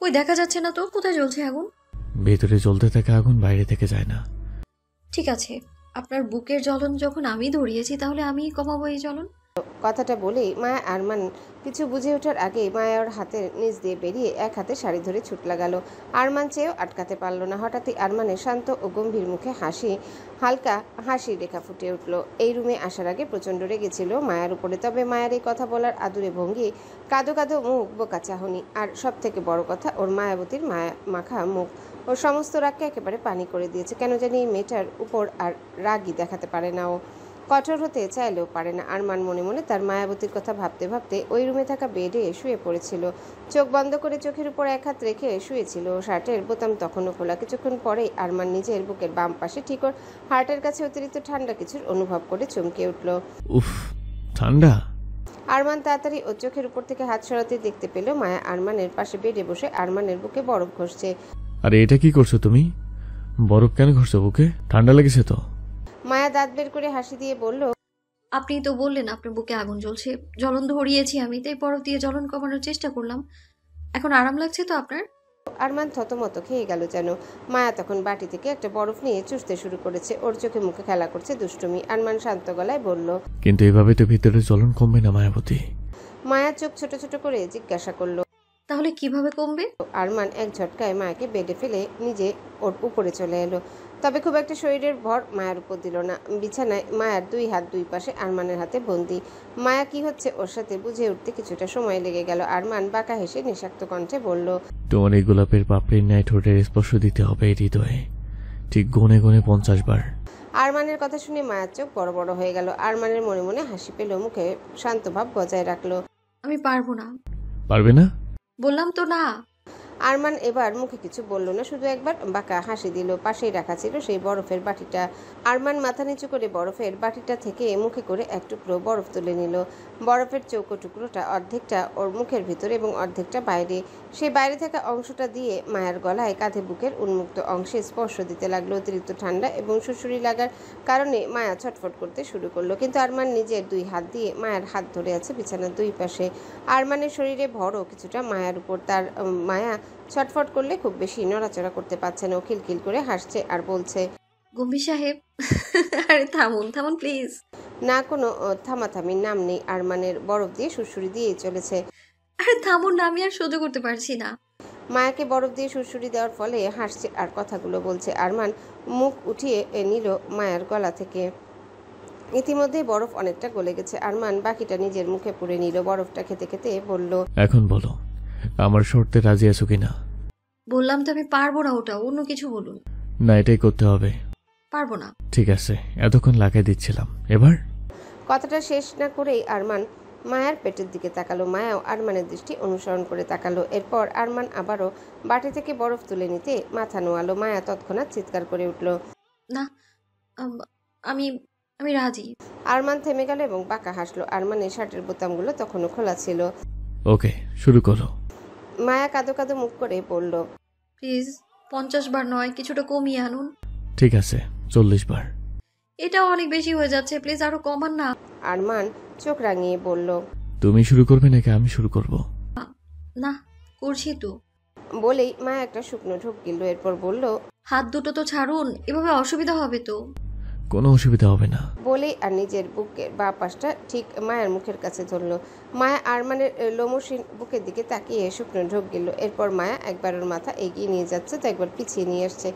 কই দেখা যাচ্ছে না তো, কোথায় জ্বলছে আগুন? ভেতরে জ্বলতে থাকা আগুন বাইরে থেকে যায় না। ঠিক আছে, আপনার বুকের জ্বলন যখন আমি ধরিয়েছি তাহলে আমিই কমাবো এই জ্বলন। কথাটা বলেই মায়া আরমান কিছু বুঝে ওঠার আগে মায়া ওর হাতের নিচ দিয়ে বেরিয়ে এক হাতে শাড়ি ধরে ছুট লাগালো। আরমান চেয়েও আটকাতে পারল না। হঠাৎই আরমানের শান্ত ও গম্ভীর মুখে হালকা হাসির রেখা ফুটে উঠল। এই রুমে আসার আগে প্রচণ্ড রেগেছিল মায়ার উপরে, তবে মায়ের এই কথা বলার আদুরে ভঙ্গি, কাঁদো কাঁদো মুখ, বোকা চাহনি, আর সব থেকে বড় কথা ওর মায়াবতীর মায়া মাখা মুখ ওর সমস্ত রাগকে একেবারে পানি করে দিয়েছে। কেন জানি এই মেয়েটার উপর আর রাগই দেখাতে পারে না ও, কঠোর হতে চাইলেও পারে না। আরমান মনে মনে তার মায়াবতীর কথা ভাবতে ভাবতে ওই রুমে থাকা বেডে শুয়ে পড়েছিল। চোখ বন্ধ করে চোখের উপর এক হাত রেখে শুয়েছিল। শার্টের বোতাম তখনও খোলা। কিছুক্ষণ পরেই আরমান নিজের বুকের বাম পাশে ঠিক ওর হার্টের কাছে অতিরিক্ত ঠান্ডা কিছুর অনুভব করে চমকে উঠল। উফ, ঠান্ডা! আরমান তাড়াতাড়ি ও চোখের উপর থেকে হাত সরাতে দেখতে পেল মায়া আরমানের পাশে বেডে বসে আরমানের বুকে বরফ ঘষছে। আরে এটা কি করছো তুমি? বরফ কেন ঘষছো বুকে? ঠান্ডা লেগেছে তো? মায়া দাঁত বের করে হাসি দিয়ে বলল, আপনি তো বললেন আপনার বুকে আগুন জ্বলছে, জ্বলন ধরিয়েছি আমি, তাই বরফ দিয়ে জ্বলন কমানোর চেষ্টা করলাম। এখন আরাম লাগছে তো আপনার? আরমান থতমত খেয়ে গেল যেন। মায়া তখন বাটি থেকে একটা বরফ নিয়ে চুষতে শুরু করেছে। ওর চোখে মুখে খেলা করছে দুষ্টুমি। আরমান শান্ত গলায় বলল, কিন্তু এভাবে তো ভিতরে জ্বলন কমবে না মায়াবতী। মায়া চোখ ছোট ছোট করে জিজ্ঞাসা করলো। তাহলে কিভাবে কমবে? আরমান এক ঝটকায় মায়াকে বেডে ফেলে নিজে ওর উপরে চলে এলো, তবে খুব একটা শরীরের ভর মায়ার উপর দিল না। বিছানায় মায়ার দুই হাত দুই পাশে আরমানের হাতে বন্দি। মায়া কি হচ্ছে ওর সাথে বুঝে উঠতে কিছুটা সময় লেগে গেল। আরমান বাঁকা হেসে নিঃশাক্ত কণ্ঠে বলল, তোমার এই গোলাপের পাপড়ির ন্যায় ঠোঁটের স্পর্শ দিতে হবে এই হৃদয়ে, ঠিক গুনে গুনে 50 বার। আরমানের কথা শুনে মায়ার চোখ বড় বড় হয়ে গেল। আরমানের মনে মনে হাসি পেল, মুখে শান্ত ভাব বজায় রাখলো। আমি পারবো না। পারবে না? বললাম তো না। আরমান এবার মুখে কিছু বলল না, শুধু একবার বাঁকা হাসি দিল। পাশেই রাখা ছিল সেই বরফের বাটিটা। আরমান মাথা নিচু করে বরফের বাটিটা থেকে মুখে করে এক টুকরো বরফ তুলে নিল। বরফের চৌকো টুকরোটা অর্ধেকটা ওর মুখের ভিতরে এবং অর্ধেকটা বাইরে। সেই বাইরে থাকা অংশটা দিয়ে মায়ার গলায়, কাঁধে, বুকের উন্মুক্ত অংশে স্পর্শ দিতে লাগলো। অতিরিক্ত ঠান্ডা এবং সুড়সুড়ি লাগার কারণে মায়া ছটফট করতে শুরু করলো, কিন্তু আরমান নিজের দুই হাত দিয়ে মায়ার হাত ধরে আছে বিছানার দুই পাশে। আরমানের শরীরে ভরও কিছুটা মায়ার উপর। তার মায়া ছটফট করলে খুব বেশি নড়াচড়া করতে পারছে না। ও খিলখিল করে হাসছে আর বলছে, গম্ভীর সাহেব, আরে থামুন থামুন প্লিজ। না কোনো থামাথামির নাম নেই। আরমানের বরফ দিয়ে সুড়সুড়ি দিয়েই চলেছে। আরে থামুন না, আমি আর সহ্য করতে পারছি না। মায়াকে বরফ দিয়ে সুড়সুড়ি দেওয়ার ফলে হাসছে আর কথাগুলো বলছে। আরমান মুখ উঠিয়ে নিল মায়ার গলা থেকে। ইতিমধ্যেই বরফ অনেকটা গলে গেছে। আরমান বাকিটা নিজের মুখে পুরে নিল। বরফটা খেতে খেতে বলল, এখন বলো, আমার শর্তে রাজি আছো কিনা? বললাম তো আমি পারবো না, ওটা অন্য কিছু বলুন। না, এটাই করতে হবে। পারবো না। ঠিক আছে, এতক্ষণ লাগাই দিচ্ছিলাম, এবার? কথাটা শেষ না করেই আরমান মায়ার পেটের দিকে তাকালো। মায়াও আরমানের দৃষ্টি অনুসরণ করে তাকালো। এরপর আরমান আবারও বাটি থেকে বরফ তুলে নিতে মাথা নোয়ালো। মায়া তৎক্ষণাৎ চিৎকার করে উঠল, না, আমি আমি রাজি। আরমান থেমে গেল এবং বাঁকা হাসলো। আরমানের শার্টের বোতামগুলো তখনও খোলা ছিল। ওকে, শুরু করো। মায়া কাঁদো কাঁদো মুখ করে বলল, প্লিজ 50 বার নয়, কিছুটা কমিয়ে আনুন। ঠিক আছে, 40 বার। এটাও অনেক বেশি হয়ে যাচ্ছে, প্লিজ আরো কমান না। আরমান চোখ রাঙিয়ে বলল, তুমি শুরু করবে নাকি আমি শুরু করব? না, করছি তো। বলেই মায়া একটা শুকনো ঢোক গিলল। এরপর বলল, হাত দুটো তো ছাড়ুন, এভাবে অসুবিধা হবে তো। কোনো অসুবিধা হবে না। বলেই আর নিজের বুকের বা পাশটা ঠিক মায়ার মুখের কাছে ধরল। মায়া আরমানের লোমসীন বুকের দিকে তাকিয়ে শুকনো ঢোক গেল। এরপর মায়া একবার ওর মাথা এগিয়ে নিয়ে যাচ্ছে তো একবার পিছিয়ে নিয়ে আসছে।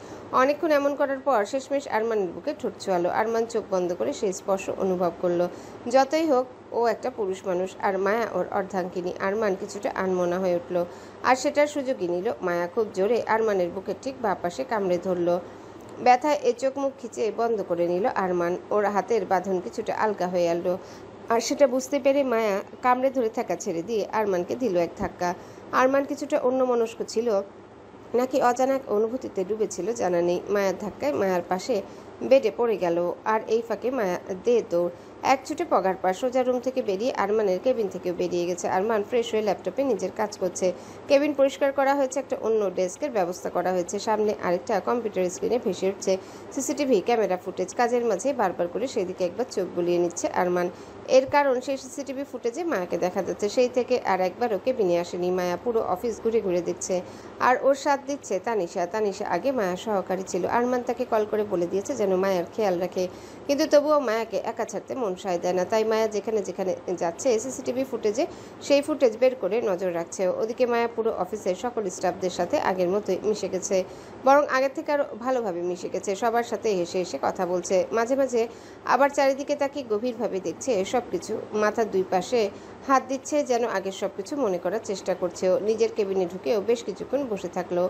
অনেকক্ষণ এমন করার পর শেষমেশ আরমানের বুকে ঠোঁট ছোঁয়ালো। আরমান চোখ বন্ধ করে সেই স্পর্শ অনুভব করলো। যতই হোক ও একটা পুরুষ মানুষ আর মায়া ওর অর্ধাঙ্গিনী। আরমান কিছুটা আনমনা হয়ে উঠল আর সেটার সুযোগই নিল। মায়া খুব জোরে আরমানের বুকের ঠিক বাঁ পাশে কামড়ে ধরল। ব্যথায় এ চোখ মুখ খিচে বন্ধ করে নিল আরমান। ওর হাতের বাঁধন কিছুটা আলগা হয়ে এলো আর সেটা বুঝতে পেরে মায়া কামড়ে ধরে থাকা ছেড়ে দিয়ে আরমানকে দিল এক ধাক্কা। আরমান কিছুটা অন্যমনস্ক ছিল নাকি অজানা এক অনুভূতিতে ডুবেছিল জানা নেই। মায়ার ধাক্কায় মায়ার পাশে বেডে পড়ে গেল আর এই ফাঁকে মায়া দে দৌড়। এক ছুটে পগার পা সোজা রুম থেকে বেরিয়ে আরমানের কেবিন থেকেও বেরিয়ে গেছে। আরমান ফ্রেশ হয়ে ল্যাপটপে নিজের কাজ করছে। কেবিন পরিষ্কার করা হয়েছে, একটা অন্য ডেস্কের ব্যবস্থা করা হয়েছে, সামনে আরেকটা কম্পিউটার স্ক্রিনে ভেসে উঠছে সিসিটিভি ক্যামেরা ফুটেজ। কাজের মাঝে বারবার করে সেদিকে একবার চোখ বুলিয়ে নিচ্ছে আরমান। এর কারণ সেই সিসিটিভি ফুটেজে মায়াকে দেখা যাচ্ছে। সেই থেকে আর একবারও কেবিনে আসেনি মায়া, পুরো অফিস ঘুরে ঘুরে দেখছে। আর ওর সাথ দিচ্ছে তানিশা। তানিশা আগে মায়া সহকারী ছিল, আরমান তাকে কল করে বলে দিয়েছে যেন মায়ার খেয়াল রাখে, কিন্তু তবুও মায়াকে একা ছাড়তে মন সায় দেয় না। তাই মায়া যেখানে যেখানে যাচ্ছে সিসিটিভি ফুটেজে সেই ফুটেজ বের করে নজর রাখছে। ওদিকে মায়া পুরো অফিসের সকল স্টাফদের সাথে আগের মতোই মিশে গেছে, বরং আগের থেকে আরও ভালোভাবে মিশে গেছে। সবার সাথে হেসে হেসে কথা বলছে, মাঝে মাঝে আবার চারিদিকে তাকে গভীরভাবে দেখছে। সব কিছু মাথার দুই পাশে হাত দিচ্ছে, যেন আগের সব কিছু মনে করার চেষ্টা করছে। ও নিজের কেবিনে ঢুকেও বেশ কিছুক্ষণ বসে থাকলো,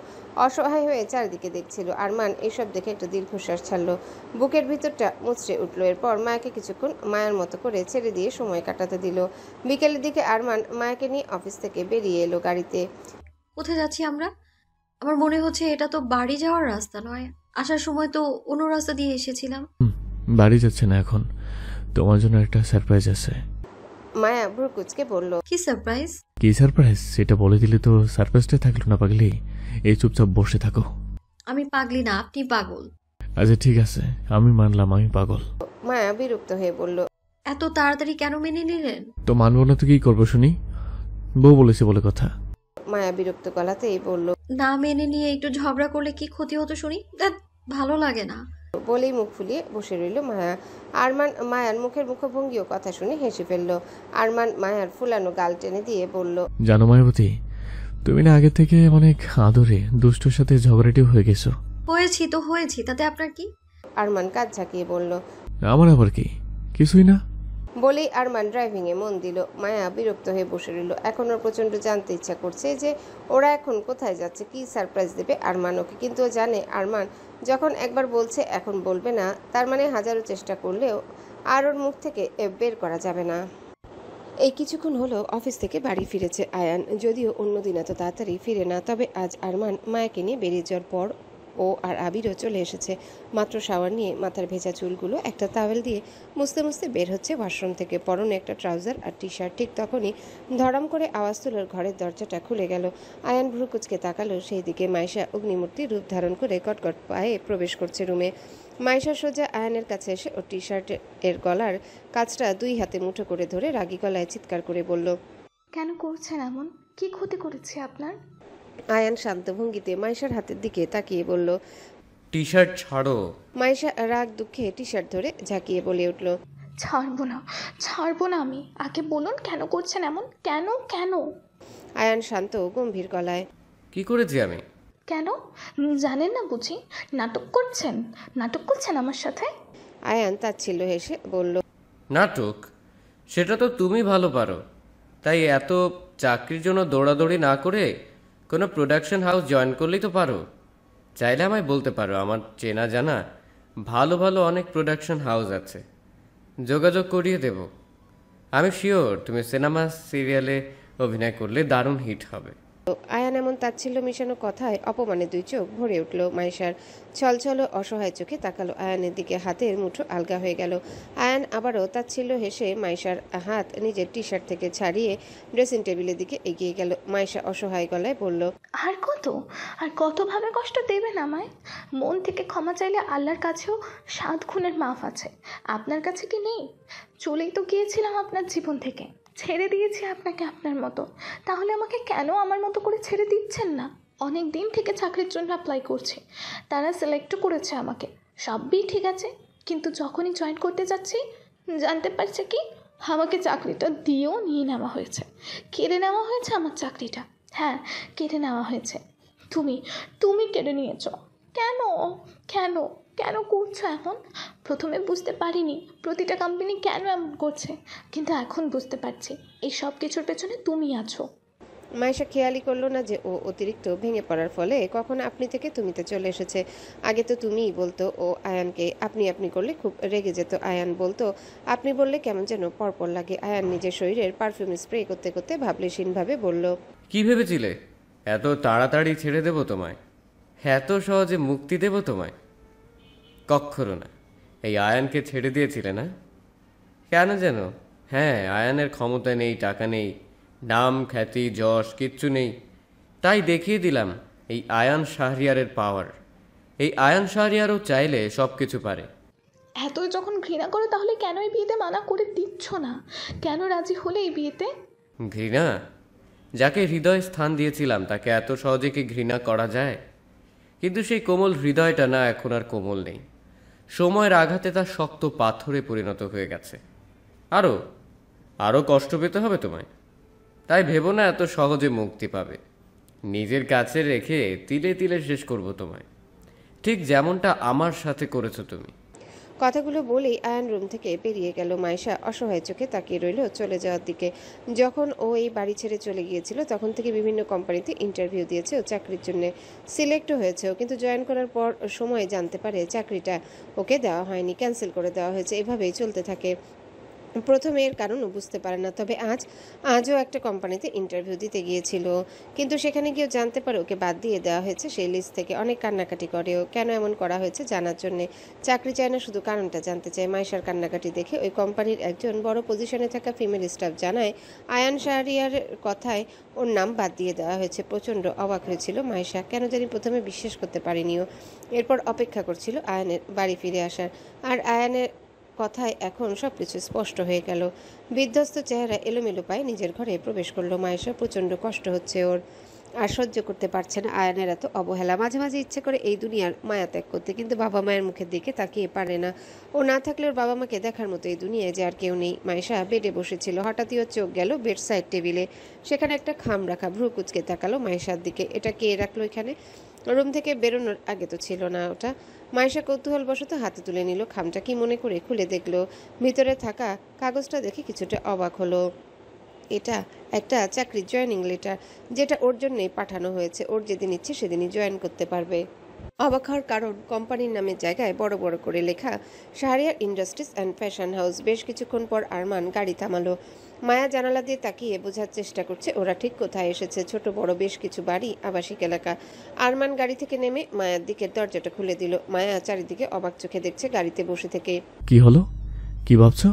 অসহায় হয়ে চারিদিকে দেখছিল। আরমান এসব দেখে একটা দীর্ঘশ্বাস ছাড়লো, বুকের ভিতরটা মুচড়ে উঠলো। এরপর মায়াকে কিছুক্ষণ মায়ার মতো করে ছেড়ে দিয়ে সময় কাটাতে দিল। বিকেলের দিকে আরমান মায়াকে নিয়ে অফিস থেকে বেরিয়ে এলো গাড়িতে। কোথায় যাচ্ছি আমরা? আমার মনে হচ্ছে এটা তো বাড়ি যাওয়ার রাস্তা নয়, আসার সময় তো অন্য রাস্তা দিয়ে এসেছিলাম। বাড়ি যাচ্ছে না এখন, তোমার জন্য একটা সারপ্রাইজ আছে। মায়া ভ্রুকুচকে বলল, কি সারপ্রাইজ? কি সারপ্রাইজ সেটা বলে দিলে তো সারপ্রাইজটা থাকলো না পাগলি। এই চুপচাপ বসে থাকো। আমি পাগলি না, আপনি পাগল। আচ্ছা ঠিক আছে, আমি মানলাম আমি পাগল। মায়া বিরক্ত হয়ে বলল, এত তাড়াতাড়ি কেন মেনে নিলেন? তো মানবো না তো কি করবো শুনি? বউ বলেছে বলে কথা। মায়া বিরক্ত গলাতেই বলল, না মেনে নিয়ে একটু ঝগড়া করলে কি ক্ষতি হতো শুনি? ধ্যাৎ, ভালো লাগে না। বলেই মুখ ফুলিয়ে বসে রইল মায়া। আরমান মায়ার মুখের মুখভঙ্গি ও কথা শুনে হেসে ফেলল। আরমান মায়ার ফুলানো গাল টেনে দিয়ে বলল, জানো মায়াবতী, তুমি না আগে থেকে অনেক আদরে দুষ্টুর সাথে ঝগড়াটিও হয়ে গেছো। হয়েছি, তাতে আপনার কি? আরমান কাজ ঝাঁকিয়ে বলল, আমার আবার কি? কিছুই না। বলেই আরমান ড্রাইভিংয়ে মন দিল। মায়া বিরক্ত হয়ে বসে রইল। এখন ওর প্রচণ্ড জানতে ইচ্ছা করছে যে ওরা এখন কোথায় যাচ্ছে, কি সারপ্রাইজ দেবে আরমান ওকে। কিন্তু ও জানে আরমান যখন একবার বলছে এখন বলবে না, তার মানে হাজারো চেষ্টা করলেও আর ওর মুখ থেকে বের করা যাবে না। এই কিছুক্ষণ হলো অফিস থেকে বাড়ি ফিরেছে আয়ান, যদিও অন্যদিন এত তাড়াতাড়ি ফিরে না। তবে আজ আরমান মায়াকে নিয়ে বেরিয়ে যাওয়ার পর ও আর আবিরও চলে এসেছে। মাত্র শাওয়ার নিয়ে মাথার ভেজা চুলগুলো একটা টাওয়েল দিয়ে মুছতে মুছতে বের হচ্ছে ওয়াশরুম থেকে, পরনে একটা ট্রাউজার আর টি শার্ট। ঠিক তখনই ধড়াম করে আওয়াজ তুলোর ঘরের দরজাটা খুলে গেল। আয়ান ভ্রুকুচকে তাকালো সেই দিকে। মাইশা অগ্নিমূর্তি রূপ ধারণ করে কটকট পায়ে প্রবেশ করছে রুমে। মাইশা সোজা আয়ানের কাছে এসে ওর টি শার্টের গলার কাজটা দুই হাতে মুঠো করে ধরে রাগী গলায় চিৎকার করে বলল, কেন করছেন এমন? কি ক্ষতি করেছি আপনার? আয়ান শান্ত ভঙ্গিতে মাইশার হাতের দিকে তাকিয়ে বলল, টি শার্ট ছাড়ো। মাইশা রাগ দুঃখে টি শার্ট ধরে ঝাঁকিয়ে বলে উঠল, ছাড়বো না আমি। আগে বলুন কেন করছেন এমন? কেন কেন? আয়ান শান্ত গম্ভীর গলায়, কি করেছি আমি? কেন জানেন না বুঝি? নাটক করছেন আমার সাথে। আয়ান তাচ্ছিল্য হেসে বলল, নাটক? সেটা তো তুমি ভালো পারো। তাই এত চাকরির জন্য দৌড়াদৌড়ি না করে কোনো প্রোডাকশন হাউস জয়েন করলেই তো পারো। চাইলে আমায় বলতে পারো, আমার চেনা জানা ভালো ভালো অনেক প্রোডাকশন হাউস আছে, যোগাযোগ করিয়ে দেব। আমি শিওর তুমি সিনেমা সিরিয়ালে অভিনয় করলে দারুণ হিট হবে। আয়ান এমন তাচ্ছিল্য মিশানো কথায় অপমানে দুই চোখ ভরে উঠল মাইশার। ছলছল অসহায় চোখে তাকালো আয়ানের দিকে, হাতের মুঠো আলগা হয়ে গেল। আয়ান আবারও তাচ্ছিল্য হেসে মাইশার হাত নিজের টি শার্ট থেকে ছাড়িয়ে ড্রেসিং টেবিলের দিকে এগিয়ে গেল। মাইশা অসহায় গলায় বলল, আর কতভাবে কষ্ট দেবেন আমায়? মন থেকে ক্ষমা চাইলে আল্লাহর কাছেও 7 খুনের মাফ আছে। আপনার কাছে কি নেই? চলেই তো গিয়েছিলাম আপনার জীবন থেকে, ছেড়ে দিয়েছি আপনাকে আপনার মতো। তাহলে আমাকে কেন আমার মতো করে ছেড়ে দিচ্ছেন না? অনেক দিন থেকে চাকরির জন্য অ্যাপ্লাই করছি, তারা সিলেক্টও করেছে আমাকে, সবই ঠিক আছে। কিন্তু যখনই জয়েন করতে যাচ্ছি জানতে পারছে কি আমাকে চাকরিটা দিয়েও নিয়ে নেওয়া হয়েছে, কেড়ে নেওয়া হয়েছে আমার চাকরিটা। হ্যাঁ, কেড়ে নেওয়া হয়েছে। তুমি কেড়ে নিয়েছ। কেন কেন কেন করছো এমন? প্রথমে বুঝতে পারিনি প্রতিটা কোম্পানি কেন এমন করছে, কিন্তু এখন বুঝতে পারছি এই সব কিছুর পেছনে তুমি আছো। মাইশা খেয়ালই করলো না যে ও অতিরিক্ত ভেঙে পড়ার ফলে কখন আপনি থেকে তুমিতে চলে এসেছে। আগে তো তুমিই বলতো ও আয়ানকে, আপনি করলে খুব রেগে যেত। আয়ান বলতো আপনি বললে কেমন যেন পরপর লাগে। আয়ান নিজের শরীরের পারফিউম স্প্রে করতে করতে ভাবলেশীনভাবে বলল, কি ভেবেছিলে এত তাড়াতাড়ি ছেড়ে দেব তোমায়? এত সহজে মুক্তি দেব তোমায়? কক্ষনো না। এই আয়ানকে ছেড়ে দিয়েছিলে না? কেন যেন? হ্যাঁ, আয়ানের ক্ষমতা নেই, টাকা নেই, নাম খ্যাতি যশ কিচ্ছু নেই, তাই দেখিয়ে দিলাম এই আয়ান শাহরিয়ারের পাওয়ার। এই আয়ান শাহরিয়ারও চাইলে সব কিছু পারে। এতই যখন ঘৃণা করো তাহলে কেন এই বিয়েতে মানা করে দিচ্ছ না? কেন রাজি হলে এই বিয়েতে? ঘৃণা? যাকে হৃদয়ে স্থান দিয়েছিলাম তাকে এত সহজে কি ঘৃণা করা যায়? কিন্তু সেই কোমল হৃদয়টা না এখন আর কোমল নেই। সময়ের আঘাতে তার শক্ত পাথরে পরিণত হয়ে গেছে। আরও আরও কষ্ট পেতে হবে তোমায়। তাই ভেবো না এত সহজে মুক্তি পাবে। নিজের কাছে রেখে তিলে তিলে শেষ করব তোমায়, ঠিক যেমনটা আমার সাথে করেছো তুমি। কথাগুলো বলেই আয়ান রুম থেকে বেরিয়ে গেল। মাইশা অসহায় চোখে তাকিয়ে রইল চলে যাওয়ার দিকে। যখন ও এই বাড়ি ছেড়ে চলে গিয়েছিল তখন থেকে বিভিন্ন কোম্পানিতে ইন্টারভিউ দিয়েছে ও চাকরির জন্য সিলেক্টও হয়েছে, কিন্তু জয়েন করার পর সময় জানতে পারে চাকরিটা ওকে দেওয়া হয়নি, ক্যান্সেল করে দেওয়া হয়েছে। এভাবেই চলতে থাকে। প্রথমে এর কারণও বুঝতে পারে না, তবে আজও একটা কোম্পানিতে ইন্টারভিউ দিতে গিয়েছিল, কিন্তু সেখানে গিয়েও জানতে পারে ওকে বাদ দিয়ে দেওয়া হয়েছে সেই লিস্ট থেকে। অনেক কান্নাকাটি করে ও, কেন এমন করা হয়েছে জানার জন্যে। চাকরি চায় না, শুধু কারণটা জানতে চায়। মাইশার কান্নাকাটি দেখে ওই কোম্পানির একজন বড় পজিশনে থাকা ফিমেল স্টাফ জানায় আয়ান শাহরিয়ার কথায় ওর নাম বাদ দিয়ে দেওয়া হয়েছে। প্রচণ্ড অবাক হয়েছিল মাইশা, কেন জানি প্রথমে বিশ্বাস করতে পারেনি ও। এরপর অপেক্ষা করছিল আয়ানের বাড়ি ফিরে আসার, আর আয়ানের কথায় এখন সবকিছু স্পষ্ট হয়ে গেল। বিধ্বস্ত চেহারা এলোমেলো পায়ে নিজের ঘরে প্রবেশ করলো মায়েশা। প্রচণ্ড কষ্ট হচ্ছে ওর, আর সহ্য করতে পারছে না আয়ানের এত অবহেলা। মাঝে মাঝে ইচ্ছে করে এই দুনিয়ার মায়া ত্যাগ করতে, কিন্তু বাবা মায়ের মুখের দিকে তাকিয়ে পারে না। ও না থাকলে ওর বাবা মাকে দেখার মতো এই দুনিয়ায় যে আর কেউ নেই। মায়েশা বেডে বসেছিল, হঠাৎই ওর চোখ গেল বেড সাইড টেবিলে। সেখানে একটা খাম রাখা। ভ্রু কুচকে তাকালো মায়েশার দিকে। এটা কে রাখলো এখানে? রুম থেকে বেরোনোর আগে তো ছিল না ওটা। মায়েশা কৌতূহলবশত হাতে তুলে নিল খামটা, কি মনে করে খুলে দেখলো। ভিতরে থাকা কাগজটা দেখে কিছুটা অবাক হলো। এটা একটা চাকরির জয়েনিং লেটার, যেটা ওর জন্যই পাঠানো হয়েছে। ওর যেদিন ইচ্ছে সেদিনই জয়েন করতে পারবে। অবাক হওয়ার কারণ, কোম্পানির নামের জায়গায় বড় বড় করে লেখা Shahriar industries and fashion house. বেশ কিছুক্ষণ পর আরমান গাড়ি থামালো। মায়া জানালা দিয়ে তাকিয়ে বোঝার চেষ্টা করছে ওরা ঠিক কোথায় এসেছে। ছোট বড় বেশ কিছু বাড়ি, আবাসিক এলাকা। আরমান গাড়ি থেকে নেমে মায়ার দিকে দরজাটা খুলে দিল। মায়া চারিদিকে অবাক চোখে দেখছে গাড়িতে বসে থেকে। কি হলো? কি ভাবছো?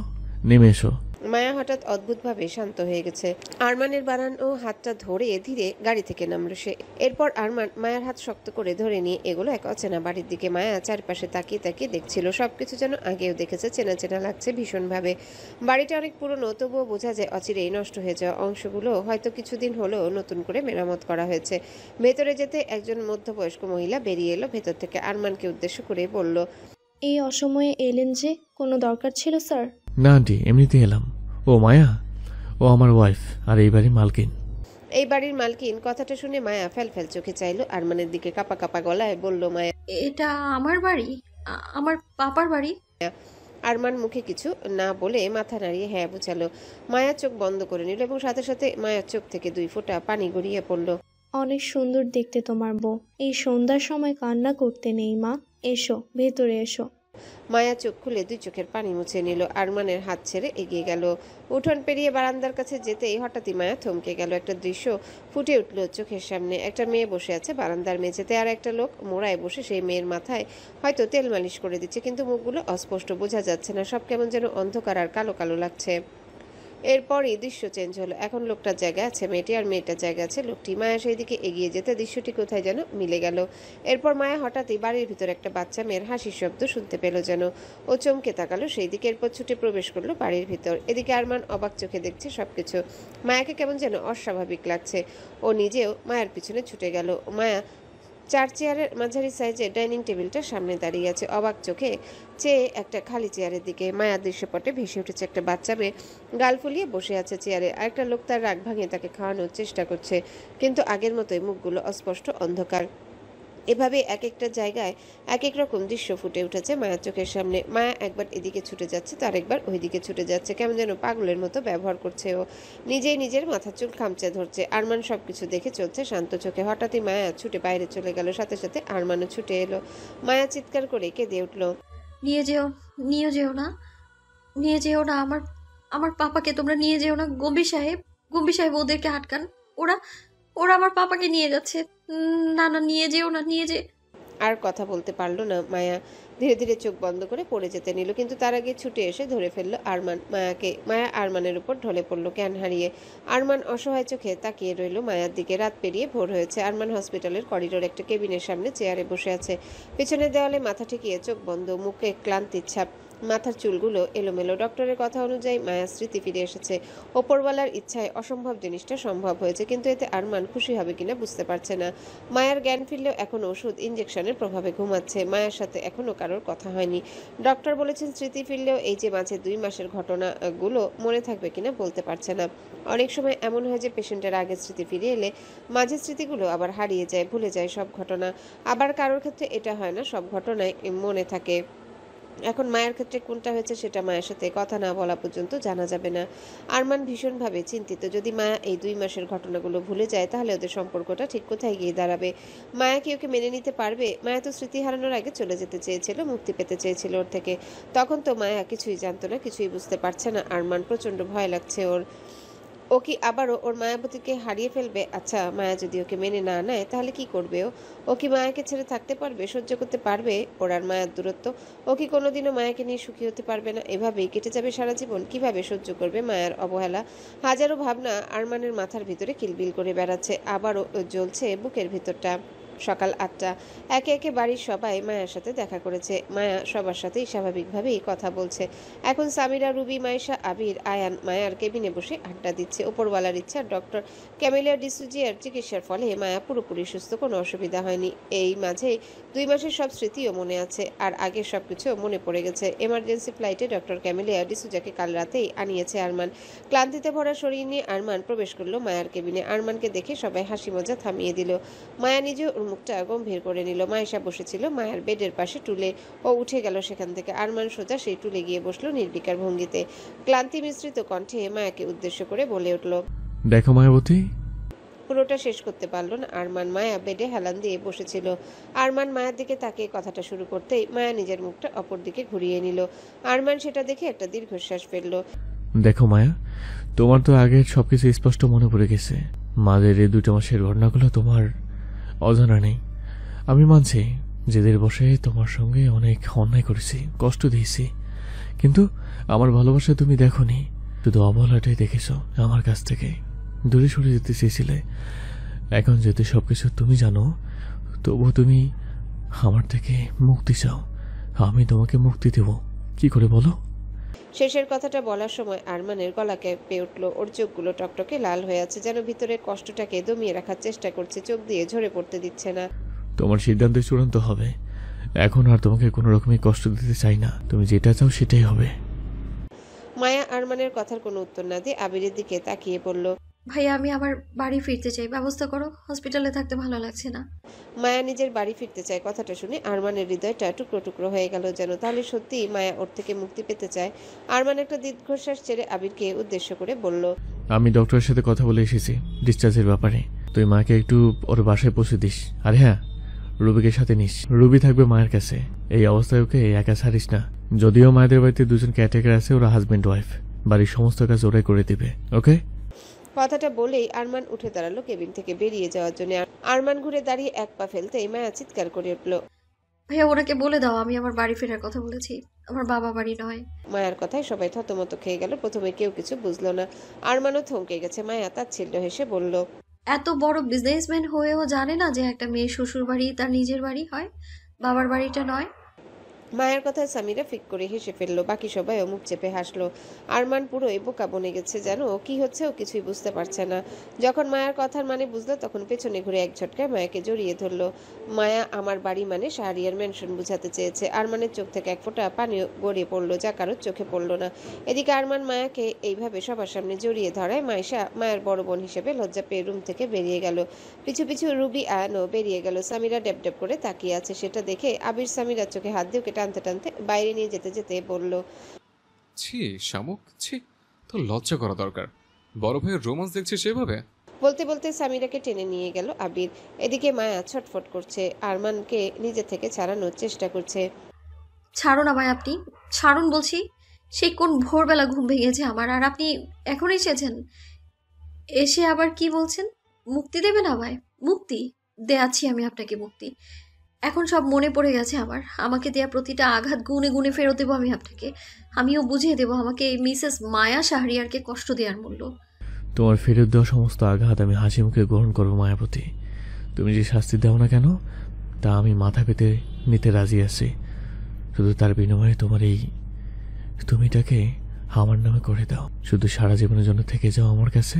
নেমে এসো। মায়া হঠাৎ অদ্ভুতভাবে শান্ত হয়ে গেছে। আরমানের বাড়ানো হাতটা ধরে ধীরে গাড়ি থেকে নামলো সে। এরপর আরমান মায়ার হাত শক্ত করে ধরে নিয়ে এগুলো এক অচেনা বাড়ির দিকে। মায়া চারপাশে তাকিয়ে তাকিয়ে দেখছিল। সবকিছু যেন আগেও দেখেছে, চেনা চেনা লাগছে ভীষণভাবে। বাড়িটা অনেক পুরনো, তবুও বোঝা যায় অচিরেই নষ্ট হয়ে যাওয়া অংশগুলো হয়তো কিছুদিন হলো নতুন করে মেরামত করা হয়েছে। ভেতরে যেতে একজন মধ্যবয়স্ক মহিলা বেরিয়ে এলো ভেতর থেকে। আরমানকে উদ্দেশ্য করে বলল, এই অসময়ে এলেন যে, কোনো দরকার ছিল স্যার? না আন্টি, এমনিতেই এলাম। ও মায়া, ও আমার ওয়াইফ আর এই বাড়ির মালকিন। এই বাড়ির মালকিন? কথাটা শুনে মায়া ফেল চোখে চাইলো আরমানের দিকে। কাপা কাপা গলায় বলল মায়া, এটা আমার বাড়ি, আমার পাপার বাড়ি। আরমান মুখে কিছু না বলে মাথা নাড়িয়ে হ্যাঁ বুঝালো। মায়া চোখ বন্ধ করে নিল এবং সাথে সাথে মায়ার চোখ থেকে 2 ফোঁটা পানি গড়িয়ে পড়ল। অনেক সুন্দর দেখতে তোমার বউ। এই সন্ধ্যার সময় কান্না করতে নেই মা, এসো ভেতরে এসো। মায়া চোখ খুলে 2 চোখের পানি মুছে নিল। আরমানের হাত ছেড়ে এগিয়ে গেল। উঠোন পেরিয়ে বারান্দার কাছে যেতেই হঠাৎই মায়া থমকে গেল। একটা দৃশ্য ফুটে উঠল চোখের সামনে। একটা মেয়ে বসে আছে বারান্দার মেঝেতে, আর একটা লোক মোড়ায় বসে সেই মেয়ের মাথায় হয়তো তেল মালিশ করে দিচ্ছে, কিন্তু মুখগুলো অস্পষ্ট, বোঝা যাচ্ছে না। সব কেমন যেন অন্ধকার আর কালো কালো লাগছে। এরপরই দৃশ্য চেঞ্জ হলো। এখন লোকটার জায়গায় আছে মেয়েটি, আর মেয়েটার জায়গায় আছে লোকটি। মায়া সেই দিকে এগিয়ে যেতে দৃশ্যটি কোথায় যেন মিলে গেল। এরপর মায়া হঠাৎই বাড়ির ভিতর একটা বাচ্চা মেয়ের হাসির শব্দ শুনতে পেল যেন। ও চমকে তাকালো সেই দিকে। এরপর ছুটে প্রবেশ করলো বাড়ির ভিতর। এদিকে আরমান অবাক চোখে দেখছে সবকিছু। মায়াকে কেমন যেন অস্বাভাবিক লাগছে। ও নিজেও মায়ের পিছনে ছুটে গেল। মায়া 4 চেয়ারের মাঝারি সাইজের ডাইনিং টেবিলটার সামনে দাঁড়িয়ে আছে, অবাক চোখে চেয়ে একটা খালি চেয়ারের দিকে। মায়ার দৃশ্যপটে ভেসে উঠেছে একটা বাচ্চা মেয়ে গাল ফুলিয়ে বসে আছে চেয়ারে। আরেকটা লোক তার রাগ ভাঙিয়ে তাকে খাওয়ানোর চেষ্টা করছে, কিন্তু আগের মতোই মুখগুলো অস্পষ্ট, অন্ধকার। এভাবে এক একটা জায়গায় এক এক রকম দৃশ্য ফুটে উঠেছে মায়ের চোখের সামনে। মায়া একবার এদিকে ছুটে যাচ্ছে, তার একবার ওইদিকে ছুটে যাচ্ছে। কেমন যেন পাগলের মতো ব্যবহার করছে ও। নিজেই নিজের মাথার চুল খামচে ধরছে। আরমান সবকিছু দেখে চলছে শান্ত চোখে। হঠাৎই মায়া ছুটে বাইরে চলে গেল, সাথে সাথে আরমানও ছুটে এলো। মায়া চিৎকার করে কেঁদে উঠল, নিয়ে যেও, নিয়ে যেও না, নিয়ে যেও না আমার আমার পাপাকে, তোমরা নিয়ে যেও না। গম্ভীর সাহেব ওদেরকে আটকান। ওরা ওরা আমার পাপাকে নিয়ে যাচ্ছে। না না, নিয়ে যেও না, নিয়ে যে। আর কথা বলতে পারলো না মায়া। ধীরে ধীরে চোখ বন্ধ করে পড়ে যেতে নিল, কিন্তু তার আগে ছুটে এসে ধরে ফেললো আরমান মায়াকে। মায়া আরমানের উপর ঢলে পড়লো জ্ঞান হারিয়ে। আরমান অসহায় চোখে তাকিয়ে রইল মায়ার দিকে। রাত পেরিয়ে ভোর হয়েছে। আরমান হসপিটালের করিডোর একটা কেবিনের সামনে চেয়ারে বসে আছে। পেছনের দেওয়ালে মাথা ঠেকিয়ে চোখ বন্ধ, মুখে ক্লান্তির ছাপ, মাথার চুলগুলো এলোমেলো। ডক্টরের কথা অনুযায়ী মায়ার স্মৃতি ফিরে এসেছে। ওপরওয়ালার ইচ্ছায় অসম্ভব জিনিসটা সম্ভব হয়েছে, কিন্তু এতে আরমান খুশি হবে কিনা বুঝতে পারছে না। মায়ার জ্ঞান ফিরলেও এখন ওষুধ ইঞ্জেকশনের প্রভাবে ঘুমাচ্ছে। মায়ের সাথে এখনো কারোর কথা হয়নি। ডক্টর বলেছেন স্মৃতি ফিরলেও এই যে মাঝে 2 মাসের ঘটনাগুলো মনে থাকবে কিনা বলতে পারছে না। অনেক সময় এমন হয় যে পেশেন্টের আগের স্মৃতি ফিরে এলে মাঝের স্মৃতিগুলো আবার হারিয়ে যায়, ভুলে যায় সব ঘটনা। আবার কারোর ক্ষেত্রে এটা হয় না, সব ঘটনাই মনে থাকে। এখন মায়ের ক্ষেত্রে কোনটা হয়েছে সেটা মায়ের সাথে কথা না বলা পর্যন্ত জানা যাবে না। আরমান ভীষণভাবে চিন্তিত। যদি মায়া এই 2 মাসের ঘটনাগুলো ভুলে যায় তাহলে ওদের সম্পর্কটা ঠিক কোথায় গিয়ে দাঁড়াবে? মায়া কি ওকে মেনে নিতে পারবে? মায়া তো স্মৃতি হারানোর আগে চলে যেতে চেয়েছিল, মুক্তি পেতে চেয়েছিল ওর থেকে। তখন তো মায়া কিছুই জানতো না, কিছুই বুঝতে পারছে না। আরমান প্রচন্ড ভয় লাগছে ওর। ও কি আবারও ওর মায়াবতীকে হারিয়ে ফেলবে? আচ্ছা, মায়া যদি ওকে মেনে না নেয় তাহলে কি করবে? ও কি মায়াকে ছেড়ে থাকতে পারবে? সহ্য করতে পারবে ওর আর মায়ার দূরত্ব? ও কি কোনোদিনও মায়াকে নিয়ে সুখী হতে পারবে না? এভাবেই কেটে যাবে সারা জীবন? কিভাবে সহ্য করবে মায়ার অবহেলা? হাজারো ভাবনা আরমানের মাথার ভিতরে কিলবিল করে বেড়াচ্ছে। আবারও জ্বলছে বুকের ভিতরটা। সকাল 8টা। একে একে বাড়ির সবাই মায়ার সাথে দেখা করেছে। মায়া সবার সাথেই স্বাভাবিকভাবেই কথা বলছে। এখন সামিরা, রুবি, মাইশা, আবির, আয়ান মায়ার কেবিনে বসে আড্ডা দিচ্ছে। ওপরওয়ালার ইচ্ছা ডক্টর ক্যামেলিয়া ডিসুজিয়ার চিকিৎসার ফলে মায়া পুরোপুরি সুস্থ, কোনো অসুবিধা হয়নি। এই মাঝে 2 মাসের সব স্মৃতিও মনে আছে, আর আগের সবকিছু মনে পড়ে গেছে। এমার্জেন্সি ফ্লাইটে ডক্টর ক্যামেলিয়া ডিসুজাকে কাল রাতেই আনিয়েছে আরমান। ক্লান্তিতে ভরা শরীর নিয়ে আরমান প্রবেশ করলো মায়ার কেবিনে। আরমানকে দেখে সবাই হাসি মজা থামিয়ে দিল। মায়া নিজে ওর মুখটা গম্ভীর করে নিল। মায়েশা বসেছিল মায়ের বেডের পাশে টুলে। ও উঠে গেল সেখান থেকে। আরমান সোজা সেই টুলে গিয়ে বসলো নির্বিকার ভঙ্গিতে। ক্লান্তি মিশ্রিত কণ্ঠে মায়াকে উদ্দেশ্য করে বলে উঠল। দেখো মায়াবতী, পুরোটা শেষ করতে পারল না আরমান। মায়া বেডে হেলান দিয়ে বসেছিল। আরমান মায়ের দিকে তাকিয়ে কথাটা শুরু করতেই মায়া নিজের মুখটা অপর দিকে ঘুরিয়ে নিল। আরমান সেটা দেখে একটা দীর্ঘশ্বাস ফেলল। দেখো মায়া, তোমার তো আগের সবকিছু স্পষ্ট মনে পড়ে গেছে। মাদের এই 2 মাসের ঘটনাগুলো তোমার অজানা নেই। আমি মানছি জেদের বসে তোমার সঙ্গে অনেক অন্যায় করেছি, কষ্ট দিয়েছি, কিন্তু আমার ভালোবাসা তুমি দেখোনি, শুধু অবহেলাটাই দেখেছো আমার কাছ থেকে। দূরে সরে যেতে চেয়েছিলে। এখন যেতে সবকিছু তুমি জানো, তবুও তুমি আমার থেকে মুক্তি চাও। আমি তোমাকে মুক্তি দেব, কি করে বলো? শেষের কথাটা বলার সময় আরমানের গলা কেঁপে উঠল। ওর চোখগুলো টকটকে লাল হয়ে আছে, যেন ভিতরের কষ্টটাকে দমিয়ে রাখার চেষ্টা করছে, চোখ দিয়ে ঝরে পড়তে দিচ্ছে না। তোমার সিদ্ধান্ত চূড়ান্ত হবে। এখন আর তোমাকে কোনো রকমই কষ্ট দিতে চাই না। তুমি যেটা চাও সেটাই হবে। মায়া আরমানের কথার কোনো উত্তর না দিয়ে আবিরের দিকে তাকিয়ে পড়ল। ভাইয়া আমি আবার বাড়ি ফিরতে চাই, ব্যবস্থা করো, হসপিটালে থাকতে ভালো লাগছে না। মায়া নিজের বাড়ি ফিরতে চায়, কথাটা শুনে আরমানের হৃদয়টা টুকরো টুকরো হয়ে গেল যেন। তাহলে সত্যি মায়া ওর থেকে মুক্তি পেতে চায়? আরমান একটা দীর্ঘশ্বাস ছেড়ে আবিরকে উদ্দেশ্য করে বলল। আমি ডক্টরের সাথে কথা বলে এসেছি ডিসচার্জের ব্যাপারে। তুই মাকে একটু ওর বাসায় পৌঁছে দিস। আর হ্যাঁ, রুবিকে সাথে নিস। রুবি থাকবে মায়ের কাছে। এই অবস্থায় ওকে একা ছাড়িস না। যদিও মায়েদের বাড়িতে 2জন কেয়ারটেকার আছে, ওরা হাজবেন্ড ওয়াইফ। বাড়ির সমস্ত কাজ ওরাই করে দিবে, ওকে? কথাটা বলেই আরমান উঠে দাঁড়ালো কেবিন থেকে বেরিয়ে যাওয়ার জন্য। আরমান ঘুরে দাঁড়িয়ে এক পা ফেলতেই মায়া চিৎকার করে উঠল। ভাইয়া ওনাকে বলে দাও আমি আমার বাড়ি ফেরার কথা বলেছি, আমার বাবা বাড়ি নয়। মায়ার কথায় সবাই থতমত খেয়ে গেল। প্রথমে কেউ কিছু বুঝলো না। আরমানও থমকে গেছে। মায়া তাচ্ছিল্য হেসে বলল। এত বড় বিজনেসম্যান হয়েও জানে না যে একটা মেয়ে শ্বশুর বাড়ি তার নিজের বাড়ি হয়, বাবার বাড়িটা নয়। মায়ের কথায় সামিরা ফিক করে হেসে ফেললো। বাকি সবাইও মুখ চেপে হাসলো। আরমান পুরোই বোকা বনে গেছে যেন। ও কি হচ্ছে ও কিছুই বুঝতে পারছে না। যখন মায়ের কথার মানে বুঝলো তখন পেছনে ঘুরে এক ঝটকায় মায়াকে জড়িয়ে ধরলো। মায়া আমার বাড়ি মানে শাহরিয়ার ম্যানশন বুঝাতে চেয়েছে। আরমানের চোখ থেকে এক ফোঁটা পানি গড়িয়ে পড়লো, যা কারোর চোখে পড়লো না। এদিকে আরমান মায়াকে এইভাবে সবার সামনে জড়িয়ে ধরায় মাইশা মায়ের বড় বোন হিসেবে লজ্জা পেয়ে রুম থেকে বেরিয়ে গেল। পিছু পিছু রুবি আয়ানও বেরিয়ে গেল। সামিরা ড্যাব ড্যাব করে তাকিয়ে আছে। সেটা দেখে আবির সামিরার চোখে হাত দিয়ে ওকে টানতে টানতে বাইরে নিয়ে যেতে যেতে বলল। ছি শামুক, ছি, তোর লজ্জা করা দরকার। বড় ভাইয়ের রোমান্স দেখছিস সেভাবে? বলতে বলতে সামিরাকে টেনে নিয়ে গেল আবির। এদিকে মায়া ছটফট করছে, আরমানকে নিজে থেকে ছাড়ানোর চেষ্টা করছে। ছাড়ো না ভাই, আপনি ছাড়ুন বলছি। সেই কোন ভোরবেলা ঘুম ভেঙেছে আমার, আর আপনি এখন এসেছেন। এসে আবার কি বলছেন? মুক্তি দেবেন আমায়? মুক্তি দেয়াচ্ছি আমি আপনাকে মুক্তি। এখন সব মনে পড়ে গেছে আমার। আমাকে দেয়া প্রতিটা আঘাত গুনে গুনে ফেরত দেবো আমি আপনাকে। আমিও বুঝিয়ে দেবো আমাকে এই মিসেস মায়া শাহরিয়ারকে কষ্ট দেওয়ার মূল্য। তোমার ফেরত দেওয়া সমস্ত আঘাত আমি হাসি মুখে গ্রহণ করবো মায়াবতী। তুমি যে শাস্তি দাও না কেন তা আমি মাথা পেতে নিতে রাজি আছি। শুধু তার বিনিময়ে তোমার এই তুমিটাকে আমার নামে করে দাও। শুধু সারা জীবনের জন্য থেকে যাও আমার কাছে,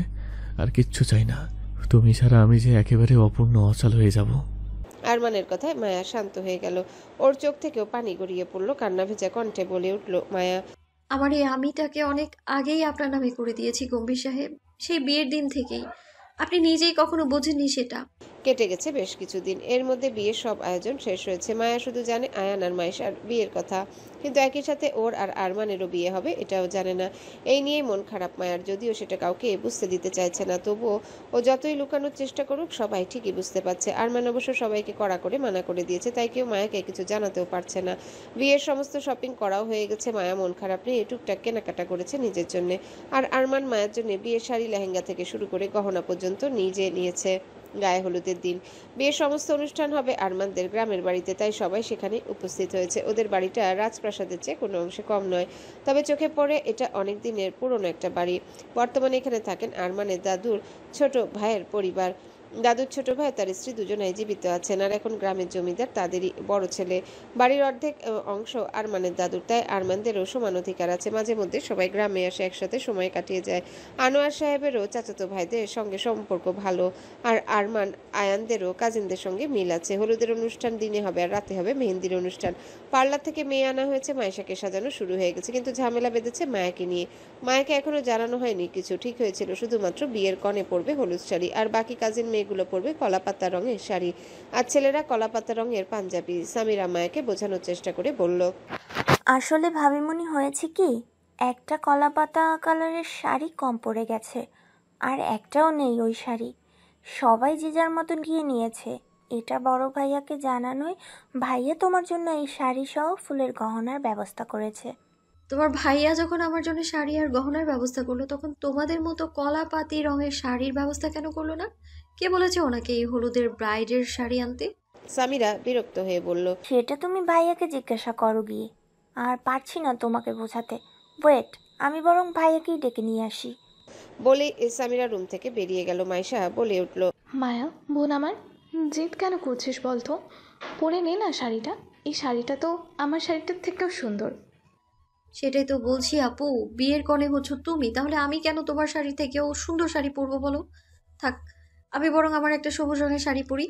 আর কিচ্ছু চাই না। তুমি ছাড়া আমি যে একেবারে অপূর্ণ অচল হয়ে যাব। আরমানের কথায় মায়া শান্ত হয়ে গেল। ওর চোখ থেকেও পানি গড়িয়ে পড়ল। কান্না ভেজা কণ্ঠে বলে উঠল মায়া, আমার এই আমিটাকে অনেক আগেই আপনার নামে করে দিয়েছি গম্ভীর সাহেব, সেই বিয়ের দিন থেকেই। আপনি নিজেই কখনো বোঝেননি সেটা। কেটে গেছে বেশ কিছুদিন। এর মধ্যে বিয়ের সব আয়োজন শেষ হয়েছে। মায়া শুধু জানে আয়ান আর মাইশার বিয়ের কথা, কিন্তু একই সাথে ওর আর আরমানেরও বিয়ে হবে এটাও জানে না। এই নিয়েই মন খারাপ মায়ার, যদিও সেটা কাউকে বুঝতে দিতে চাইছে না। তবুও ও যতই লুকানোর চেষ্টা করুক সবাই ঠিকই বুঝতে পারছে। আরমান অবশ্য সবাইকে কড়া করে মানা করে দিয়েছে, তাই কেউ মায়াকে কিছু জানাতেও পারছে না। বিয়ের সমস্ত শপিং করাও হয়ে গেছে। মায়া মন খারাপ নিয়ে টুকটাক কেনাকাটা করেছে নিজের জন্য, আর আরমান মায়ের জন্য বিয়ের শাড়ি লেহেঙ্গা থেকে শুরু করে গহনা পর্যন্ত নিজে নিয়েছে। গায়ে হলুদের দিন বিয়ের সমস্ত অনুষ্ঠান হবে আরমানদের গ্রামের বাড়িতে, তাই সবাই সেখানে উপস্থিত হয়েছে। ওদের বাড়িটা রাজপ্রাসাদের চেয়ে কোনো অংশে কম নয়, তবে চোখে পড়ে এটা অনেক দিনের পুরনো একটা বাড়ি। বর্তমানে এখানে থাকেন আরমানের দাদুর ছোট ভাইয়ের পরিবার। দাদুর ছোট ভাই তার স্ত্রী দুজনাই জীবিত আছেন, আর এখন গ্রামের জমিদার তাদেরই বড় ছেলে। বাড়ির অর্ধেক অংশ আরমানের দাদুর, তাই আরমানদেরও সমান অধিকার আছে। মাঝে মধ্যে সবাই গ্রামে আসে, একসাথে সময় কাটিয়ে যায়। আনোয়ার সাহেবেরও চাচাতো ভাইদের সঙ্গে সম্পর্ক ভালো, আর আরমান আয়ানদেরও কাজিনদের সঙ্গে মিল আছে। হলুদের অনুষ্ঠান দিনে হবে আর রাতে হবে মেহেন্দির অনুষ্ঠান। পার্লার থেকে মেয়ে আনা হয়েছে, মাইশাকে সাজানো শুরু হয়ে গেছে, কিন্তু ঝামেলা বেঁধেছে মায়াকে নিয়ে। মায়াকে এখনো জানানো হয়নি কিছু। ঠিক হয়েছিল শুধুমাত্র বিয়ের কনে পরবে হলুদ শাড়ি, আর বাকি কাজিন মেয়েগুলো পরবে কলাপাতা রঙের শাড়ি, আর ছেলেরা কলাপাতা রঙের পাঞ্জাবি। সামিরা মায়াকে বোঝানোর চেষ্টা করে বলল, আসলে ভাবিমনি হয়েছে কি, একটা কলাপাতা কালারের শাড়ি কম পড়ে গেছে, আর একটাও নেই ওই শাড়ি। সবাই যে যার মতো নিয়ে নিয়েছে। এটা বড় ভাইয়াকে জানানোয় ভাইয়া তোমার জন্য এই শাড়ি সহ ফুলের গহনার ব্যবস্থা করেছে। তোমার ভাইয়া যখন আমার জন্য শাড়ি আর গহনার ব্যবস্থা করলো, তখন তোমাদের মতো কলাপাতি রঙের শাড়ির ব্যবস্থা কেন করলো না? কে বলেছে ওনাকে এই হলুদের ব্রাইডের শাড়ি আনতে? সামিরা বিরক্ত হয়ে বলল, সেটা তুমি ভাইয়াকে জিজ্ঞাসা করো গিয়ে। আর পারছি না তোমাকে বোঝাতে। ওয়েট, আমি বরং ভাইয়াকেই ডেকে নিয়ে আসি। বলেই সামিরা রুম থেকে বেরিয়ে গেল। মাইশা বলে উঠল, মায়া বোন আমার, জেদ কেন করছিস বলতো? পরে নে না শাড়িটা। এই শাড়িটা তো আমার শাড়িটার থেকেও সুন্দর। সেটাই তো বলছি আপু, বিয়ের কনে হচ্ছ তুমি, তাহলে আমি কেন তোমার শাড়ি থেকেও সুন্দর শাড়ি পরবো বলো? থাক, আমি বরং আমার একটা সবুজ রঙের শাড়ি পরি।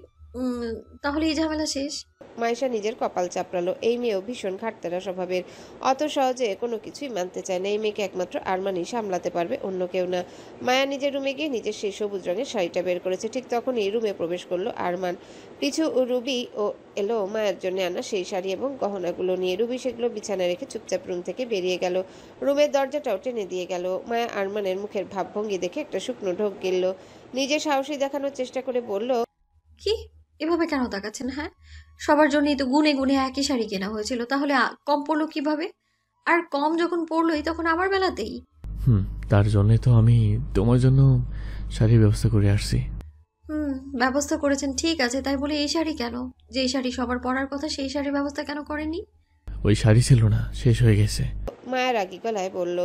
তাহলে এই ঝামেলা শেষ। মাইশা নিজের কপাল চাপড়ালো। এই মেয়েও ভীষণ ঘাটতেরা স্বভাবের, অত সহজে কোনো কিছুই মানতে চায় না। এই মেয়েকে একমাত্র আরমানই সামলাতে পারবে, অন্য কেউ না। মায়া নিজের রুমে গিয়ে নিজের সেই সবুজ রঙের শাড়িটা বের করেছে। ঠিক তখনই রুমে প্রবেশ করলো আরমান। পিছু রুবি ও এলো মায়ের জন্য আনা সেই শাড়ি এবং গহনাগুলো নিয়ে। রুবি সেগুলো বিছানায় রেখে চুপচাপ রুম থেকে বেরিয়ে গেল। রুমের দরজাটাও টেনে দিয়ে গেল। মায়া আরমানের মুখের ভাবভঙ্গি দেখে একটা শুকনো ঢোক গিলল। নিজে সাহসী দেখানোর চেষ্টা করে বলল, কি এভাবে কেন তাকাচ্ছেন? হ্যাঁ, সবার জন্যই তো গুনে গুনে একই শাড়ি কেনা হয়েছিল, তাহলে কম পড়লো কিভাবে? আর কম যখন পড়লোই তখন আমার বেলাতেই। তার জন্যে তো আমি তোমার জন্য শাড়ির ব্যবস্থা করে আসছি। ব্যবস্থা করেছেন ঠিক আছে, তাই বলে এই শাড়ি কেন? যেই শাড়ি সবার পরার কথা সেই শাড়ির ব্যবস্থা কেন করেননি? ওই শাড়ি ছিল না, শেষ হয়ে গেছে। মায়া রাগী গলায় বলল,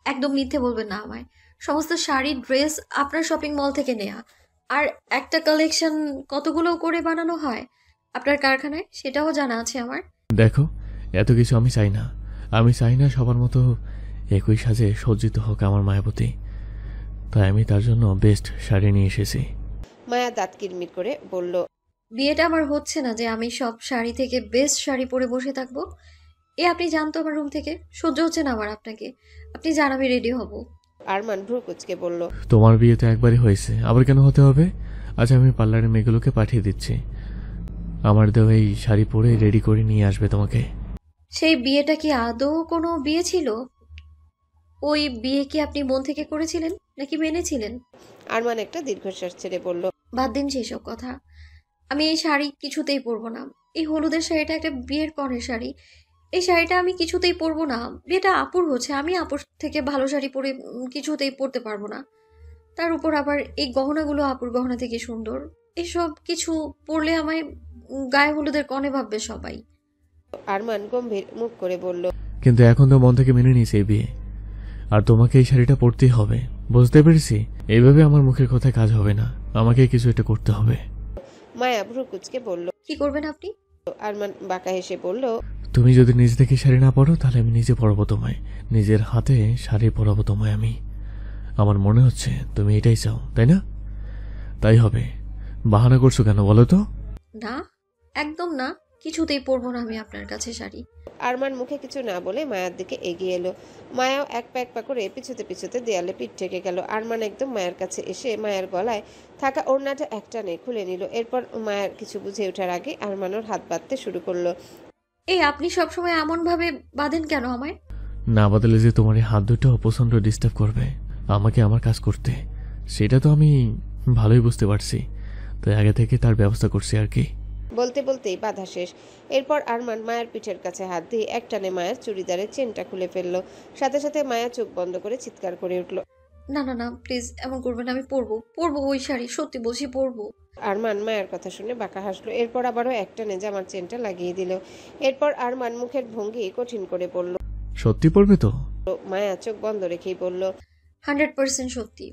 একদম মিথ্যে বলবেন না আমায়। সমস্ত শাড়ি ড্রেস আপনার শপিং মল থেকে নেয়া, আর একটা কালেকশন কতগুলো করে বানানো হয় আপনার কারখানায়, সেটাও জানা আছে আমার। দেখো, এত কিছু আমি চাই না। আমি চাই না সবার মতো একই সাজে সজ্জিত হোক আমার মায়াবতী। তাই আমি তার জন্য বেস্ট শাড়ি নিয়ে এসেছি। মায়া দাঁত কিরমির করে বলল, বিয়েটা আমার হচ্ছে না যে আমি সব শাড়ি থেকে বেস্ট শাড়ি পরে বসে থাকবো। আপনি জানতো আমার রুম থেকে, সহ্য হচ্ছে না আমার আপনাকে। আপনি জান আমি রেডি হব। আরমান ভ্রু কুচকে বলল, তোমার বিয়ে তো একবারই হয়েছে, আবার কেন হতে হবে? আচ্ছা, আমি পার্লারের মেয়েগুলোকে পাঠিয়ে দিচ্ছি। আমার দেওয়া এই শাড়ি পরে রেডি করে নিয়ে আসবে তোমাকে। সেই বিয়েটা কি আদৌ কোনো বিয়ে ছিল? ওই বিয়ে কি আপনি মন থেকে করেছিলেন নাকি মেনেছিলেন? আরমান একটা দীর্ঘশ্বাস ছেড়ে বলল, বাদ দিন সেসব কথা। আমি এই শাড়ি কিছুতেই পরবো না। এই হলুদের শাড়িটা একটা বিয়ের কনের শাড়ি, এই শাড়িটা আমি কিছুতেই পরবো না। বিয়েটা আপুর হচ্ছে, আমি আপুর থেকে ভালো শাড়ি পরে কিছুতেই পরতে পারবো না। তার উপর আবার এই গহনাগুলো আপুর গহনা থেকে সুন্দর। এসব কিছু পরলে আমায় গায়ে হলুদের কনে ভাববে সবাই। আরমান গম্ভীর মুখ করে বলল। কিন্তু এখন তো মন থেকে মেনে নিয়েছে এই বিয়ে, আর তোমাকে এই শাড়িটা পরতেই হবে। বুঝতে পেরেছি, এইভাবে আমার মুখের কথায় কাজ হবে না, আমাকে কিছু একটা করতে হবে। মায়া ভ্রু কুচকে বলল। কি করবেন আপনি? আরমান বাঁকা হেসে বলল। তুমি যদি নিজে থেকে শাড়ি না পরো তাহলে আমি নিজে পরাবো তোমায়, নিজের হাতে শাড়ি পরাবো তোমায় আমি। আমার মনে হচ্ছে তুমি এটাই চাও, তাই না? তাই হবে। বাহানা করছো কেন বলো তো? না, একদম না, কিছুতেই পরবো না আমি আপনার কাছে শাড়ি। আরমান মুখে কিছু না বলে মায়ার দিকে এগিয়ে এলো। মায়াও এক পা করে পিছুতে পিছুতে দেয়ালে পিঠ ঠেকে গেল। আরমান একদম মায়ের কাছে এসে মায়ের গলায় থাকা ওড়নাটা একটানে খুলে নিল। এরপর মায়ের কিছু বুঝে ওঠার আগে আরমান ওর হাত বাঁধতে শুরু করলো। এই আপনি সবসময় এমন ভাবে বাঁধেন কেন আমায়? না বদলে যে তোমার এই হাত দুটো প্রচন্ড ডিস্টার্ব করবে আমাকে আমার কাজ করতে, সেটা তো আমি ভালোই বুঝতে পারছি, তাই আগে থেকে তার ব্যবস্থা করছি আর কি। বলতে বলতেই বাধা শেষ। এরপর আরমান মায়ের পিঠের কাছে হাত দিয়ে একটানে মায়ের চুড়িদারের চেনটা খুলে ফেললো। সাথে সাথে মায়া চোখ বন্ধ করে চিৎকার করে উঠল। না না না, প্লিজ এমন করবেন, আমি পরবো পরবো ওই শাড়ি, সত্যি বলছি পরবো। আরমান মায়ের কথা শুনে বাঁকা হাসলো। এরপর আবারও একটানে জামার চেনটা লাগিয়ে দিল। এরপর আরমান মুখের ভঙ্গি কঠিন করে বলল। সত্যি পড়বে তো? মায়া চোখ বন্ধ রেখেই বলল। 100% সত্যি।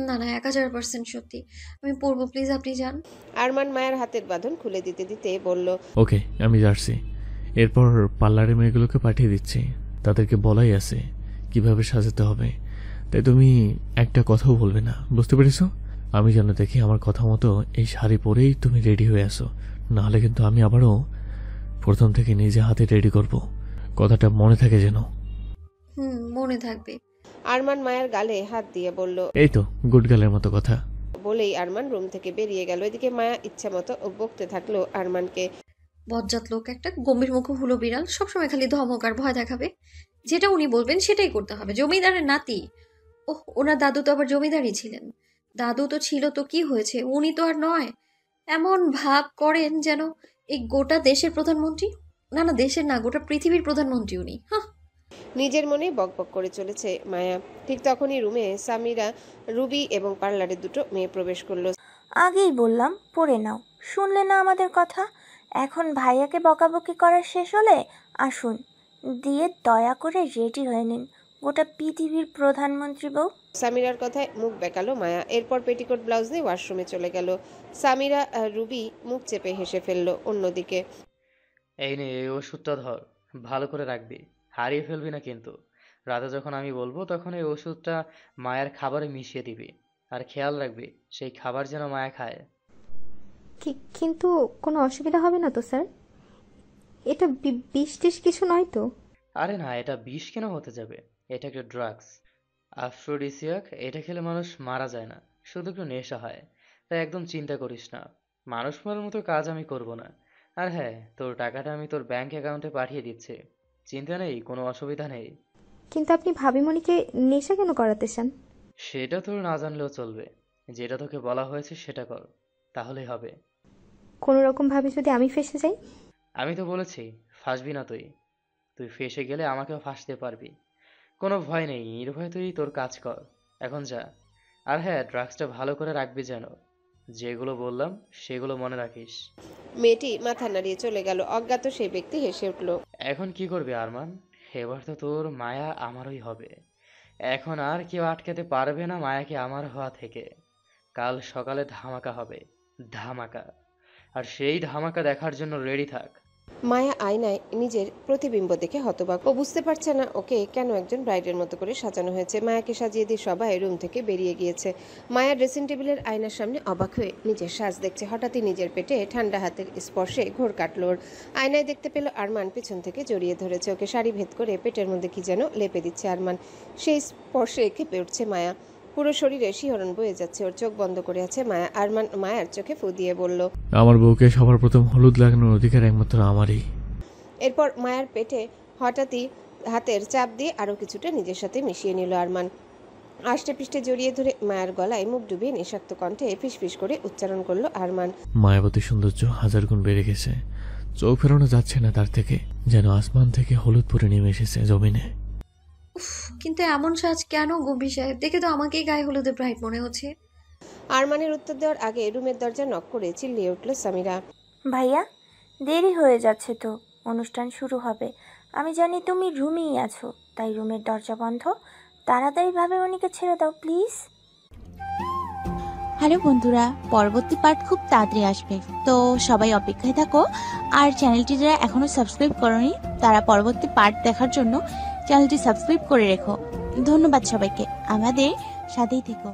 না না, 1000% সত্যি, আমি পরবো, প্লিজ আপনি যান। আরমান মায়ের হাতের বাঁধন খুলে দিতে দিতে বলল। ওকে, আমি যাচ্ছি। এরপর পার্লারের মেয়েগুলোকে পাঠিয়ে দিচ্ছি, তাদেরকে বলাই আছে কিভাবে সাজাতে হবে, তাই তুমি একটা কথাও বলবে না, বুঝতে পেরেছো? আমি যেন দেখি আমার কথা মতো এই শাড়ি পরেই তুমি রেডি হয়ে আসো, নাহলে কিন্তু আমি আবারও প্রথম থেকে নিজে হাতে রেডি করব। কথাটা মনে থাকে যেন। মনে থাকবে। আরমান মায়ের গালে হাত দিয়ে বলল। এই তো গুড গার্লের মতো কথা। বলেই আরমান রুম থেকে বেরিয়ে গেল। এদিকে মায়া ইচ্ছা মতো বকতে থাকলো আরমানকে। বজ্জাত লোক একটা, গম্ভীর মুখ হলো বিড়াল, সবসময় খালি ধমক আর ভয় দেখাবে। যেটা উনি বলবেন সেটাই করতে হবে। জমিদারের নাতি। ওহ, ওনার দাদু তো আবার জমিদারই ছিলেন। দাদু তো ছিল তো কি হয়েছে, উনি তো আর নয়। এমন ভাব করেন যেন এই গোটা দেশের প্রধানমন্ত্রী। না না, দেশের না, গোটা পৃথিবীর প্রধানমন্ত্রী উনি। হ্যাঁ, নিজের মনে বকবক করে চলেছে মায়া। ঠিক তখনই রুমে সামিরা, রুবি এবং পার্লারের দুটো মেয়ে প্রবেশ করলো। আগেই বললাম পড়ে নাও, শুনলে না আমাদের কথা। এখন ভাইয়াকে বকাবকি করা শেষ হলে আসুন, দিয়ে দয়া করে রেডি হয়ে নিন, গোটা পৃথিবীর প্রধানমন্ত্রী বউ। সামিরার কথায় মুখ বেঁকালো মায়া। এরপর পেটিকোট ব্লাউজ নিয়ে ওয়াশরুমে চলে গেল। সামিরা আর রুবি মুখ চেপে হেসে ফেললো। অন্যদিকে এই নে, এই ওষুধটা ধর, ভালো করে রাখবি, হারিয়ে ফেলবি না কিন্তু। রাতে যখন আমি বলবো তখন এই ওষুধটা মায়ের খাবারে মিশিয়ে দিবি, আর খেয়াল রাখবি সেই খাবার যেন মায়া খায়। কিন্তু কোনো অসুবিধা হবে না তো স্যার? এটা বিষ টিষ কিছু নয় তো? আরে না, এটা বিষ কেন হতে যাবে, এটা একটা ড্রাগস, আফ্রোডিসিয়াক। এটা খেলে মানুষ মারা যায় না, শুধু একটু নেশা হয়। তাই একদম চিন্তা করিস না, মানুষ মারার মতো কাজ আমি করব না। আর হ্যাঁ, তোর টাকাটা আমি তোর ব্যাংক অ্যাকাউন্টে পাঠিয়ে দিচ্ছি, চিন্তা নেই, কোনো অসুবিধা নেই। কিন্তু আপনি ভাবিমণিকে নেশা কেন করাতে চান? সেটা তোর না জানলেও চলবে, যেটা তোকে বলা হয়েছে সেটা কর, তাহলেই হবে। কোনো রকম ভাবে যদি আমি ফেঁসে যাই? আমি তো বলেছি ফাঁসবি না তুই, তুই ফেঁসে গেলে আমাকেও ফাঁসতে পারবি। কোনো ভয় নেই, নির্ভয় তুই তোর কাজ কর, এখন যা। আর হ্যাঁ, ড্রাগসটা ভালো করে রাখবি যেন, যেগুলো বললাম সেগুলো মনে রাখিস। মেয়েটি মাথা নাড়িয়ে চলে গেল। অজ্ঞাত সেই ব্যক্তি হেসে উঠল। এখন কি করবি আরমান, এবার তো তোর মায়া আমারই হবে। এখন আর কেউ আটকাতে পারবে না মায়াকে আমার হওয়া থেকে। কাল সকালে ধামাকা হবে, ধামাকা। আর সেই ধামাকা দেখার জন্য রেডি থাক। মায়া আয়নায় নিজের প্রতিবিম্ব দেখে হতবাক। ও বুঝতে পারছে না ওকে কেন একজন ব্রাইডের মতো করে সাজানো হয়েছে। মায়াকে সাজিয়ে দিয়ে সবাই রুম থেকে বেরিয়ে গিয়েছে। মায়া ড্রেসিং টেবিলের আয়নার সামনে অবাক হয়ে নিজের সাজ দেখছে। হঠাৎই নিজের পেটে ঠান্ডা হাতের স্পর্শে ঘোর কাটল ওর। আয়নায় দেখতে পেল আরমান পিছন থেকে জড়িয়ে ধরেছে ওকে, শাড়ি ভেদ করে পেটের মধ্যে কি যেন লেপে দিচ্ছে আরমান। সেই স্পর্শে কেঁপে উঠছে মায়া, পুরো শরীরে শিহরণ বয়ে যাচ্ছে ওর। চোখ বন্ধ করে আছে মায়া। আরমান মায়ার চোখে ফু দিয়ে বলল। আমার বউকে সবার প্রথম হলুদ লাগানোর অধিকার একমাত্র আমারই। এরপর মায়ের পেটে হঠাৎই হাতের চাপ দিয়ে আরো কিছুটা নিজের সাথে মিশিয়ে নিল আরমান। আষ্টে পৃষ্ঠে জড়িয়ে ধরে মায়ের গলায় মুখ ডুবিয়ে নিঃশব্দ কণ্ঠে ফিসফিস করে উচ্চারণ করলো আরমান। মায়াবতী সৌন্দর্য 1000 গুণ বেড়ে গেছে, চোখ ফেরানো যাচ্ছে না তার থেকে, যেন আসমান থেকে হলুদ পরে নেমে এসেছে জমিনে। উফ, কিন্তু এমন সাজ কেন গম্ভীর সাহেব? দেখে তো আমাকেই গায়ে হলুদে ব্রাইট মনে হচ্ছে। আরমানের উত্তর দেওয়ার আগে রুমের দরজা নক করে চিল্লিয়ে উঠল সামিরা। ভাইয়া, দেরি হয়ে যাচ্ছে তো, অনুষ্ঠান শুরু হবে। আমি জানি তুমি রুমেই আছো, তাই রুমের দরজা বন্ধ। তাড়াতাড়ি ভাবিমণিকে ছেড়ে দাও প্লিজ। হ্যালো বন্ধুরা, পরবর্তী পার্ট খুব তাড়াতাড়ি আসবে, তো সবাই অপেক্ষায় থাকো। আর চ্যানেলটি যারা এখনো সাবস্ক্রাইব করোনি তারা পরবর্তী পার্ট দেখার জন্য চ্যানেলটি সাবস্ক্রাইব করে রেখো। ধন্যবাদ সবাইকে, আমাদের সাথেই থেকো।